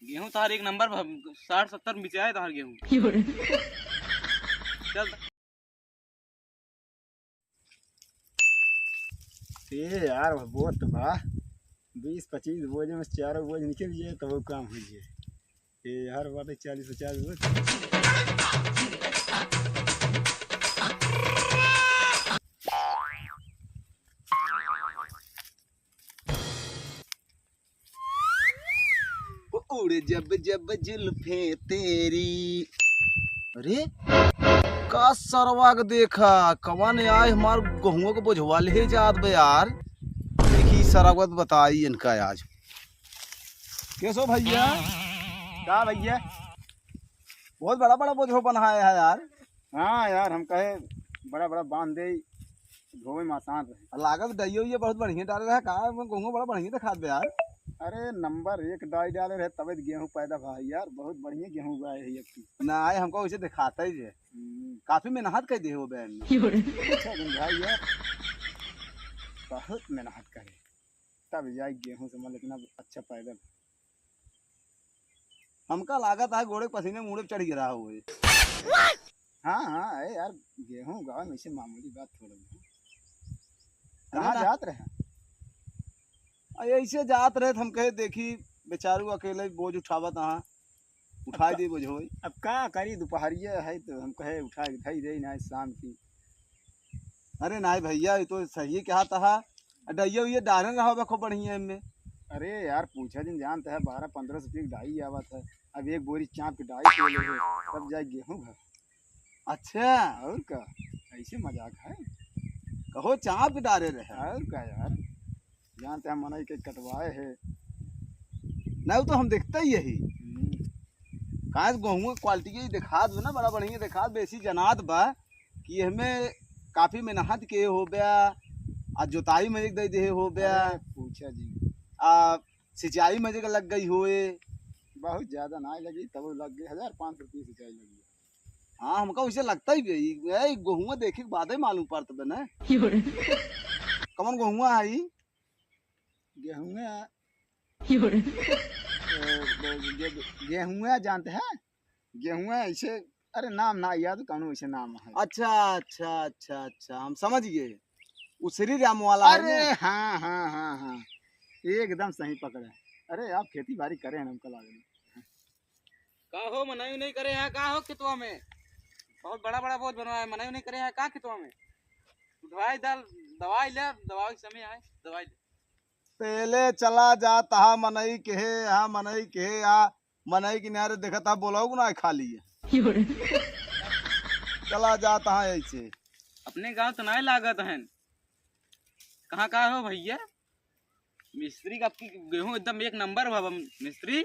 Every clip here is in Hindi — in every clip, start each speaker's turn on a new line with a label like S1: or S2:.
S1: गेहूं तार एक नंबर 60-70 बिचाए तार गेहूं। चल
S2: यार बहुत बा 20-25 बोझ में चारों बोझ निकल जाए तो वो काम हो जाए। हर बात 40-50 बोझ।
S3: उड़े जब जब जुल्फे तेरी। अरे का सरवा के देखा कवन आए हमार गहुओं को बोझवा ले जात बे यार। देखी सरवा बताई इनका आज कैसो भैया।
S2: क्या भैया?
S3: बहुत बड़ा बड़ा बोझो बनाया है यार।
S2: हाँ यार हम कहे बड़ा बड़ा बांध दे धोवे में आसान रहे।
S3: लागत डइयो ये बहुत बढ़िया डाल रहा है का गहुओं बड़ा बढ़िया दिखात बे यार।
S2: अरे नंबर 1 डाई डाले रहे तब गेहूं पैदा भाई यार बहुत बढ़िया गेहूं उगाए है अब।
S3: ना आए हमको वैसे दिखाता ही है। काफी मेहनत कर दे हो बहन।
S2: अच्छा भाई यार बहुत मेहनत करे तब जाए गेहूं से मतलब इतना अच्छा पैदा।
S3: हमका लागत है घोड़े पसीने मुड़े चढ़ गिरा हुए।
S2: हाँ हाँ है यार गेहूं उगाओ में से मामूली बात थोड़ा। कहाँ जात रहे?
S3: ऐसे जात रहे हम कहे देखी बेचारू अकेले बोझ उठावत हाँ उठाई दे बोझ हो।
S2: अब क्या करी दोपहरिया है तो हम कहे उठाई दे ना शाम की।
S3: अरे नहीं भैया ये तो सही क्या था डइयो ये डाले रहा होगा खूब बढ़िया इनमें।
S2: अरे यार पूछा दिन जानता है 12-15 रुपये की डाई आवा था। अब एक बोरी चाँप की डाई ले ले तब जाए गेहूं घर।
S3: अच्छा
S2: और क्या ऐसे मजाक है?
S3: कहो चाँप भी डाले रहे।
S2: और क्या यार जानते हैं मनई के कटवाए है।
S3: नहीं तो हम देखते ही यही कहा गेहूँ क्वालिटी की दिखात ना बड़ा बढ़िया दिखात बेसी जनात बा कि हमें काफी मेहनत के हो गया आ जोताई में दे दे हो गया।
S2: पूछा जी
S3: आ सिंचाई में जगह लग गई होए
S2: बहुत ज्यादा ना लगी तब लग गई 1500 रुपये सिंचाई लगी।
S3: हाँ हमको वैसे लगता ही गई गेहूँ देखे के बाद ही मालूम पड़ता बे ना कौन गेहूँ है
S2: गेहूँ जानते हैं गेहूँ ऐसे। अरे नाम ना याद कौन ऐसे नाम है।
S3: अच्छा अच्छा अच्छा अच्छा हम समझ गए वो श्री राम वाला।
S2: अरे हाँ हाँ हाँ हाँ एकदम सही पकड़े। अरे आप खेती बाड़ी करें हमको लगे
S1: का हो मनाई नहीं करे हैं का हो खेतवा में बहुत बड़ा बड़ा बोझ बनवाया मनाई नहीं करे हैं का खेतवा में दवाई डाल दवाई ले दवाई समय आए दवाई ले।
S3: पहले चला जाता हा मनई के हाँ मनई के मनई किनारे देखा था बोला ना खाली है चला जाता है ऐसे।
S1: अपने गांव तो नहीं लागत है कहाँ का हो भैया मिस्त्री का आपकी गेहूं एकदम एक नंबर भा मिस्त्री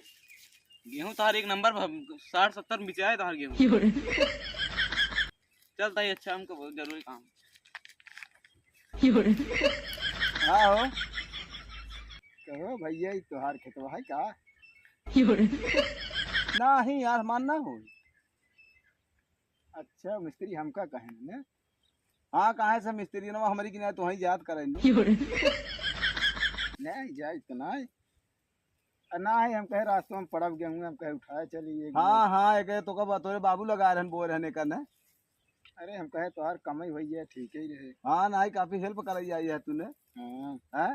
S1: गेहूं तार एक नंबर 60-70 बिचाए तार गेहूं। चलता ही अच्छा हमको बहुत जरूरी काम।
S2: हाँ हो कहो भैया तोहार खेतवा है का?
S3: नहीं यार मानना हो।
S2: अच्छा मिस्त्री हमका कहे ने।
S3: हाँ कहाँ से मिस्त्री ना हमारी किनारे तो वहीं याद करेंगे
S2: नहीं जाए तो नहीं ना है हम कहे रास्तों में पड़ब गेहूँ हम कहे उठाए चलिए।
S3: हाँ हाँ एक तो कब तोरे बाबू लगा रहे बो रहने का ना।
S2: अरे हम कहे तोहार कमाई भैया ठीक ही रहे।
S3: हाँ नहीं काफी हेल्प कराई आई है तूने।
S2: हाँ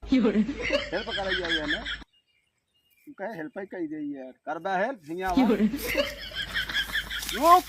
S3: हेल्प कराई आई है ना
S2: हम कहे हेल्प ही कर दे यार
S3: करबा हेल्प रुक